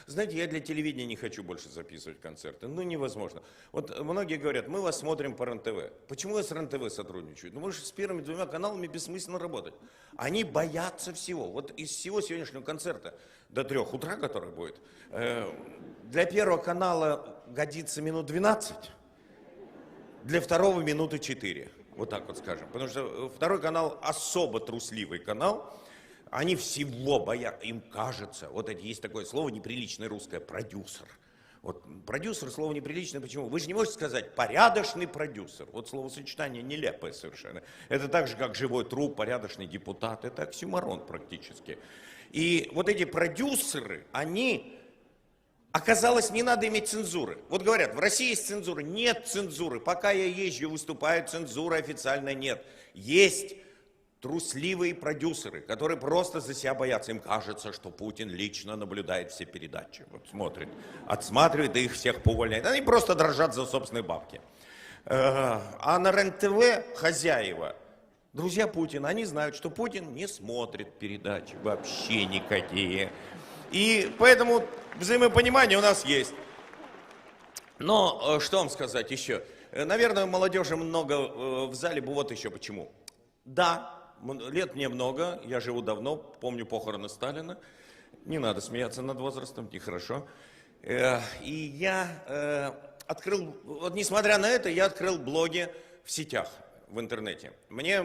Знаете, я для телевидения не хочу больше записывать концерты. Ну, невозможно. Вот многие говорят, мы вас смотрим по РЕН-ТВ. Почему я с РЕН-ТВ сотрудничаю? Ну, потому что с первыми двумя каналами бессмысленно работать. Они боятся всего. Вот из всего сегодняшнего концерта до 3 утра, который будет, для Первого канала годится минут 12, для Второго минуты 4. Вот так вот скажем. Потому что Второй канал особо трусливый канал. Они всего боятся, им кажется, вот это есть такое слово неприличное русское, продюсер. Вот продюсер, слово неприличное, почему? Вы же не можете сказать порядочный продюсер. Вот словосочетание нелепое совершенно. Это так же, как живой труп, порядочный депутат. Это оксюморон практически. И вот эти продюсеры, они... Оказалось, не надо иметь цензуры. Вот говорят, в России есть цензура. Нет цензуры. Пока я езжу, выступаю, цензуры официально нет. Есть трусливые продюсеры, которые просто за себя боятся. Им кажется, что Путин лично наблюдает все передачи. Вот смотрит, отсматривает и их всех поувольняет. Они просто дрожат за собственные бабки. А на РЕН-ТВ хозяева, друзья Путина, они знают, что Путин не смотрит передачи вообще никакие. И поэтому взаимопонимание у нас есть. Но что вам сказать еще? Наверное, молодежи много в зале, вот еще почему. Да, лет мне много, я живу давно, помню похороны Сталина. Не надо смеяться над возрастом, нехорошо. И я открыл, вот несмотря на это, я открыл блоги в сетях, в интернете. Мне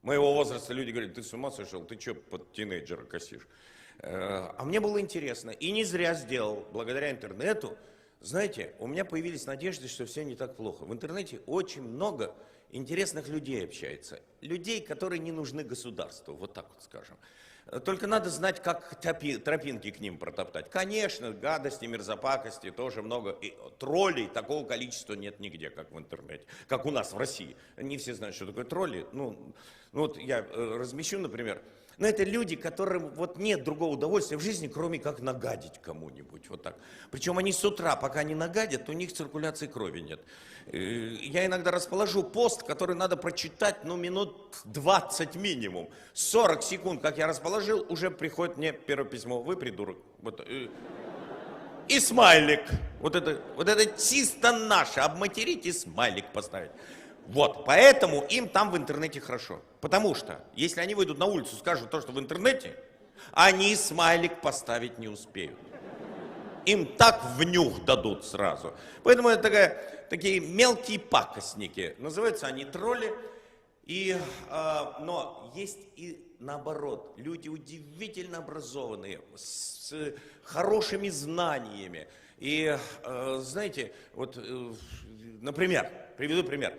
моего возраста люди говорят, ты с ума сошел, ты что под тинейджера косишь? А мне было интересно, и не зря сделал, благодаря интернету. Знаете, у меня появились надежды, что все не так плохо. В интернете очень много интересных людей общается. Людей, которые не нужны государству, вот так вот скажем. Только надо знать, как тропинки к ним протоптать. Конечно, гадости, мерзопакости тоже много. И троллей такого количества нет нигде, как в интернете. Как у нас в России. Не все знают, что такое тролли. Ну вот я размещу, например. Но это люди, которым вот нет другого удовольствия в жизни, кроме как нагадить кому-нибудь. Вот так. Причем они с утра, пока не нагадят, у них циркуляции крови нет. Я иногда расположу пост, который надо прочитать, минут 20 минимум. 40 секунд, как я расположил, уже приходит мне первое письмо. Вы придурок. Вот, и смайлик. Вот это чисто наше. Обматерить и смайлик поставить. Вот, поэтому им там в интернете хорошо. Потому что, если они выйдут на улицу и скажут то, что в интернете, они смайлик поставить не успеют. Им так в нюх дадут сразу. Поэтому это такие мелкие пакостники. Называются они тролли. Но есть и наоборот. Люди удивительно образованные, с хорошими знаниями. И, знаете, вот, например, приведу пример.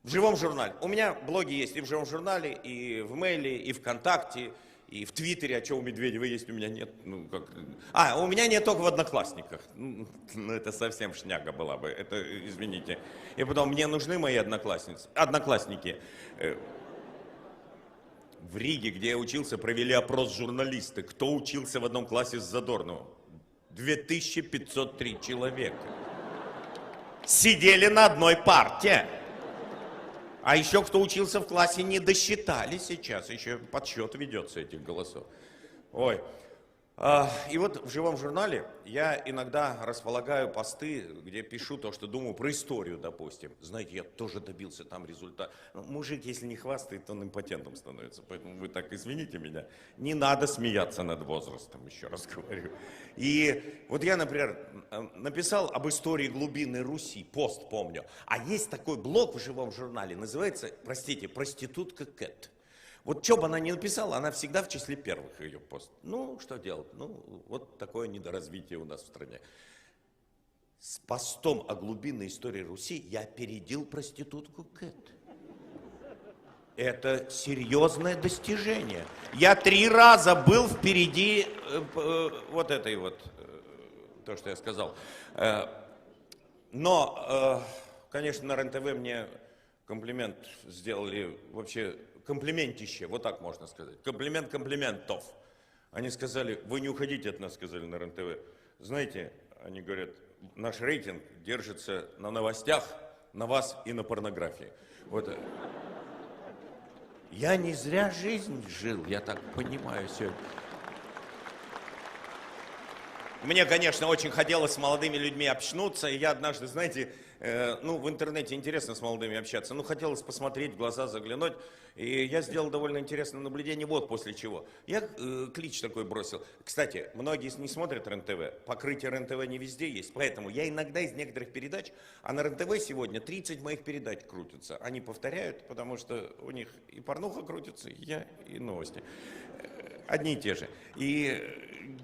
В живом журнале. У меня блоги есть и в живом журнале, и в мейле, и ВКонтакте, и в Твиттере. А что у Медведева есть, у меня нет? У меня нет только в Одноклассниках. Это совсем шняга была бы, это, извините. И потом, мне нужны мои одноклассники. В Риге, где я учился, провели опрос журналисты. Кто учился в одном классе с Задорновым? 2503 человека. Сидели на одной парте. А еще кто учился в классе, не досчитали сейчас, еще подсчет ведется этих голосов. Ой. И вот в живом журнале я иногда располагаю посты, где пишу то, что думаю про историю, допустим. Знаете, я тоже добился там результата. Мужик, если не хвастает, он импотентом становится. Поэтому вы так извините меня. Не надо смеяться над возрастом, еще раз говорю. И вот я, например, написал об истории глубины Руси, пост помню. А есть такой блог в живом журнале, называется, «Проститутка Кэт». Вот что бы она ни написала, она всегда в числе первых ее пост. Что делать? Вот такое недоразвитие у нас в стране. С постом о глубинной истории Руси я опередил проститутку Кэт. Это серьезное достижение. Я 3 раза был впереди вот этой вот, то, что я сказал. Но, конечно, на РЕН-ТВ мне комплимент сделали вообще... Комплиментище, вот так можно сказать. Комплимент комплиментов. Они сказали, вы не уходите от нас, сказали на РЕН-ТВ. Знаете, они говорят, наш рейтинг держится на новостях, на вас и на порнографии. Вот. Я не зря жизнь жил, я так понимаю сегодня. Мне, конечно, очень хотелось с молодыми людьми общнуться, и я однажды, знаете, в интернете интересно с молодыми общаться, хотелось посмотреть, в глаза заглянуть, и я сделал довольно интересное наблюдение, вот после чего. Я клич такой бросил. Кстати, многие не смотрят РЕН-ТВ, покрытие РЕН-ТВ не везде есть, поэтому я иногда из некоторых передач, а на РЕН-ТВ сегодня 30 моих передач крутятся, они повторяют, потому что у них и порнуха крутится, и я, и новости. Одни и те же. И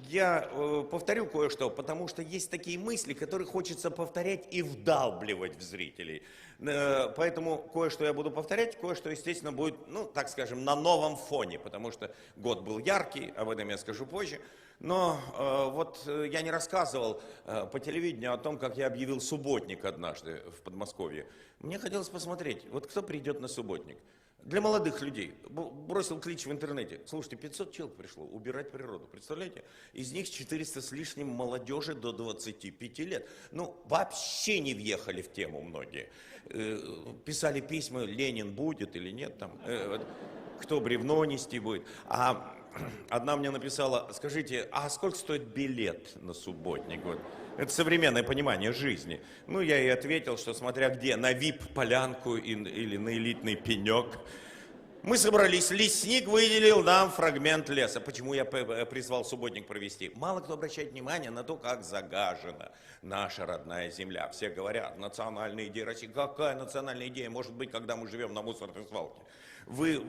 я повторю кое-что, потому что есть такие мысли, которые хочется повторять и вдалбливать в зрителей. Поэтому кое-что я буду повторять, кое-что, естественно, будет, так скажем, на новом фоне, потому что год был яркий, об этом я скажу позже. Но я не рассказывал по телевидению о том, как я объявил субботник однажды в Подмосковье. Мне хотелось посмотреть, вот кто придет на субботник. Для молодых людей. Бросил клич в интернете. Слушайте, 500 человек пришло убирать природу. Представляете? Из них 400 с лишним молодежи до 25 лет. Вообще не въехали в тему многие. Писали письма, Ленин будет или нет там. Кто бревно нести будет. А одна мне написала, скажите, а сколько стоит билет на субботник? Это современное понимание жизни. Я ей ответил, что смотря где, на ВИП-полянку или на элитный пенек. Мы собрались, лесник выделил нам фрагмент леса. Почему я призвал субботник провести? Мало кто обращает внимание на то, как загажена наша родная земля. Все говорят, национальная идея России. Какая национальная идея может быть, когда мы живем на мусорной свалке? Вы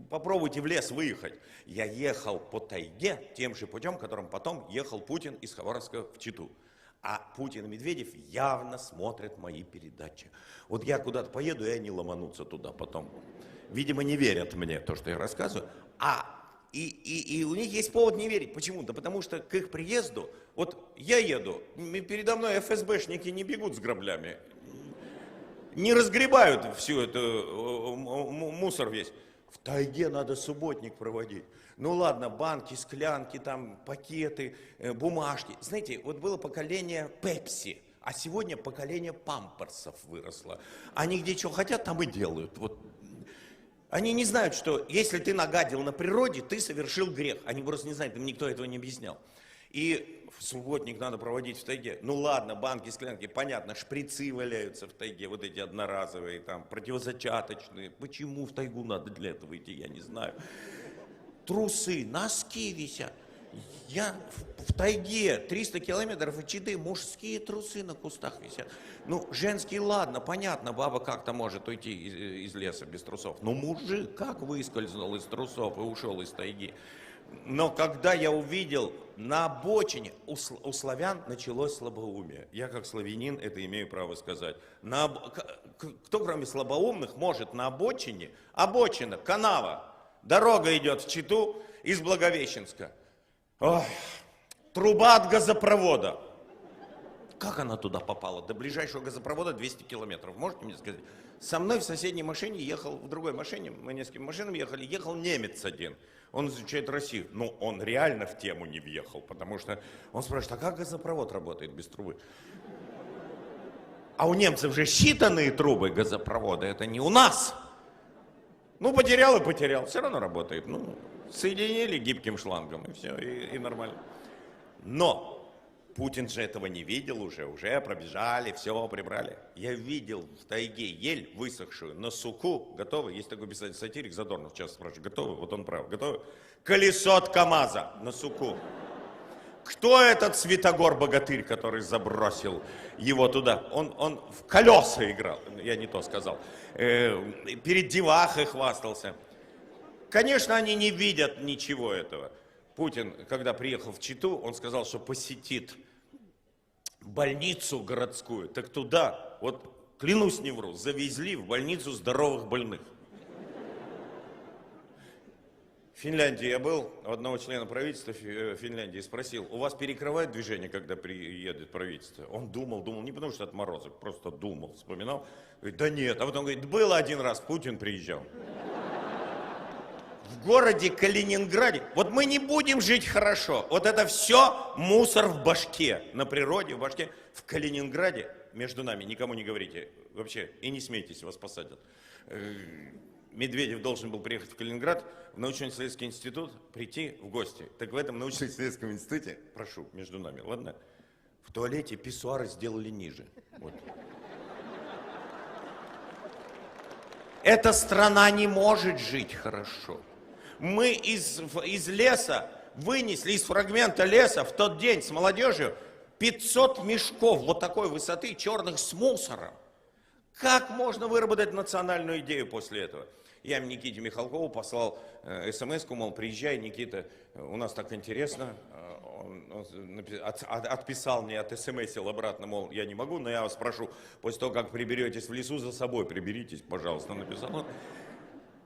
попробуйте в лес выехать. Я ехал по тайге тем же путем, которым потом ехал Путин из Хабаровска в Читу. А Путин и Медведев явно смотрят мои передачи. Вот я куда-то поеду, и они ломанутся туда потом. Видимо, не верят мне то, что я рассказываю. И у них есть повод не верить. Почему? Да потому что к их приезду, я еду, передо мной ФСБшники не бегут с граблями, не разгребают всю эту мусор весь. В тайге надо субботник проводить. Ладно, банки, склянки, там, пакеты, бумажки. Знаете, было поколение Пепси, а сегодня поколение памперсов выросло. Они где что хотят, там и делают. Они не знают, что если ты нагадил на природе, ты совершил грех. Они просто не знают, им никто этого не объяснял. И субботник надо проводить в тайге. Ладно, банки, склянки, понятно, шприцы валяются в тайге, эти одноразовые, там, противозачаточные. Почему в тайгу надо для этого идти, я не знаю. Трусы, носки висят. Я в тайге 300 километров от Читы, мужские трусы на кустах висят. Женские, ладно, понятно, баба как-то может уйти из леса без трусов. Но мужик как выскользнул из трусов и ушел из тайги. Но когда я увидел на обочине, у славян началось слабоумие. Я как славянин это имею право сказать. Кто кроме слабоумных может на обочине, обочина, канава, дорога идет в Читу из Благовещенска. Труба от газопровода. Как она туда попала? До ближайшего газопровода 200 километров. Можете мне сказать? Со мной в соседней машине ехал, в другой машине, мы несколькими машинами ехали, ехал немец один. Он изучает Россию. Он реально в тему не въехал, потому что он спрашивает, а как газопровод работает без трубы? А у немцев же считанные трубы газопровода, это не у нас. Потерял и потерял, все равно работает. Соединили гибким шлангом, и все, и нормально. Но Путин же этого не видел уже пробежали, все прибрали. Я видел в тайге ель высохшую, на суку, готовы, есть такой писатель-сатирик, Задорнов часто спрашивает, готовы? Вот он прав, готовы? Колесо от КамАЗа на суку. Кто этот Святогор-богатырь, который забросил его туда? Он в колеса играл, я не то сказал, перед девахой хвастался. Конечно, они не видят ничего этого. Путин, когда приехал в Читу, он сказал, что посетит больницу городскую. Так туда, клянусь не вру, завезли в больницу здоровых больных. В Финляндии я был, у одного члена правительства Финляндии спросил, у вас перекрывают движение, когда приедет правительство? Он думал, не потому что отморозок, просто думал, вспоминал. Говорит, да нет. А потом говорит, было один раз, Путин приезжал. В городе Калининграде, мы не будем жить хорошо. Это все мусор в башке, на природе, в башке. В Калининграде, между нами, никому не говорите, вообще, и не смейтесь, вас посадят. Медведев должен был приехать в Калининград, в научно-исследовательский институт, прийти в гости. Так в этом научно-исследовательском институте, прошу, между нами, ладно? В туалете писсуары сделали ниже. Вот. Эта страна не может жить хорошо. Мы из леса вынесли, из фрагмента леса в тот день с молодежью 500 мешков вот такой высоты, черных, с мусором. Как можно выработать национальную идею после этого? Я Никите Михалкову послал смс-ку, мол, приезжай, Никита, у нас так интересно. Он отписал мне, отсмсил обратно, мол, я не могу, но я вас прошу, после того, как приберетесь в лесу, за собой приберитесь, пожалуйста, написал он.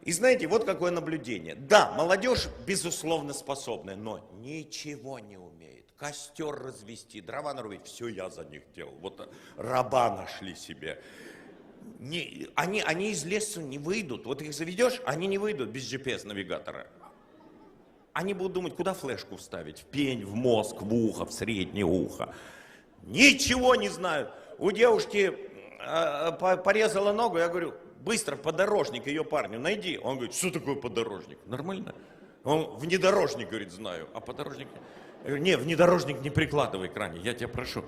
И знаете, вот какое наблюдение. Да, молодежь, безусловно, способная, но ничего не умеет. Костер развести, дрова нарубить, все я за них делал. Вот раба нашли себе. Они из леса не выйдут. Вот их заведешь, они не выйдут без GPS-навигатора. Они будут думать, куда флешку вставить. В пень, в мозг, в ухо, в среднее ухо. Ничего не знают. У девушки порезала ногу, я говорю, быстро подорожник ее парню найди. Он говорит, что такое подорожник? Нормально. Он внедорожник, говорит, знаю. А подорожник? Не, внедорожник не прикладывай к ране, я тебя прошу.